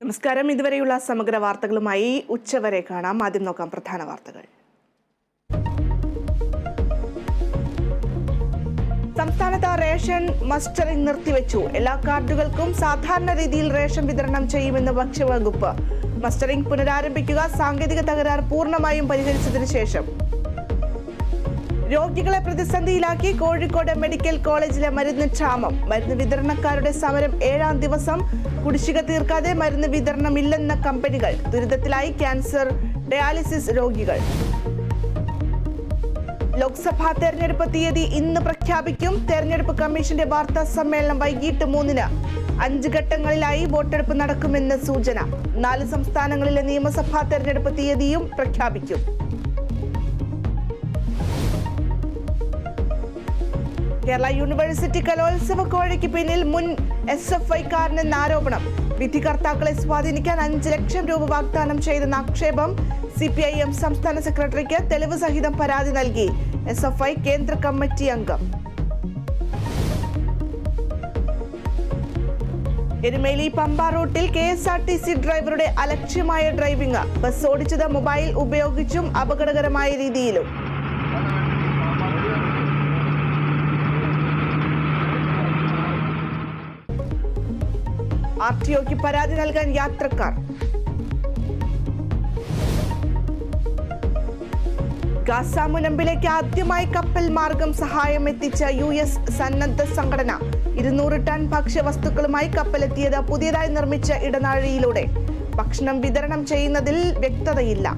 നമസ്കാരം. ഇതുവരെയുള്ള സമഗ്ര വാർത്തകളുമായി ഉച്ചവരെ കാണാം. ആദ്യം നോക്കാം പ്രധാന വാർത്തകൾ. സംസ്ഥാനത്ത് റേഷൻ മസ്റ്ററിംഗ് നിർത്തിവെച്ചു. എല്ലാ കാർഡുകൾക്കും സാധാരണ രീതിയിൽ റേഷൻ വിതരണം ചെയ്യുമെന്ന് ഭക്ഷ്യവകുപ്പ്. മസ്റ്ററിംഗ് പുനരാരംഭിക്കുക. സാങ്കേതിക തകരാർ പൂർണ്ണമായും പരിഹരിച്ചതിനു ശേഷം. രോഗികളെ പ്രതിസന്ധിയിലാക്കി കോഴിക്കോട് മെഡിക്കൽ കോളേജിലെ മരുന്ന് ക്ഷാമം. മരുന്ന് വിതരണക്കാരുടെ സമരം 7ാം ദിവസം. കുടിശ്ശിക തീർക്കാതെ മരുന്ന് വിതരണമില്ലെന്ന കമ്പനികൾ. ദുരിതത്തിലായി ക്യാൻസർ, ഡയാലിസിസ് രോഗികൾ. ലോക്സഭാ തെരഞ്ഞെടുപ്പ് തീയതി ഇന്ന് പ്രഖ്യാപിക്കും. തെരഞ്ഞെടുപ്പ് കമ്മീഷന്റെ വാർത്താ സമ്മേളനം വൈകിട്ട് 3-ന്. 5 ഘട്ടങ്ങളിലായി വോട്ടെടുപ്പ് നടക്കുമെന്ന് സൂചന. 4 സംസ്ഥാനങ്ങളിലെ നിയമസഭാ തെരഞ്ഞെടുപ്പ് തീയതിയും പ്രഖ്യാപിക്കും. കേരള യൂണിവേഴ്സിറ്റി കലോത്സവ കോഴയ്ക്ക് പിന്നിൽ മുൻ SFI-കാരനെന്ന ആരോപണം. വിധികർത്താക്കളെ സ്വാധീനിക്കാൻ 5 ലക്ഷം രൂപ വാഗ്ദാനം ചെയ്തെന്ന ആക്ഷേപം. CPIM സംസ്ഥാന സെക്രട്ടറിക്ക് തെളിവ് സഹിതം പരാതി നൽകി SFI കേന്ദ്ര കമ്മിറ്റി അംഗം. എരുമേലി പമ്പ റൂട്ടിൽ KSRTC ഡ്രൈവറുടെ അലക്ഷ്യമായ ഡ്രൈവിംഗ്. ബസ് ഓടിച്ചത് മൊബൈൽ ഉപയോഗിച്ചും അപകടകരമായ രീതിയിലും. RTOക്ക് പരാതി നൽകാൻ യാത്രക്കാർ. ഗാസ മുനമ്പിലേക്ക് ആദ്യമായി കപ്പൽ മാർഗം സഹായം എത്തിച്ച US സന്നദ്ധ സംഘടന. 200 ടൺ ഭക്ഷ്യവസ്തുക്കളുമായി കപ്പലെത്തിയത് പുതിയതായി നിർമ്മിച്ച ഇടനാഴിയിലൂടെ. ഭക്ഷണം വിതരണം ചെയ്യുന്നതിൽ വ്യക്തതയില്ല.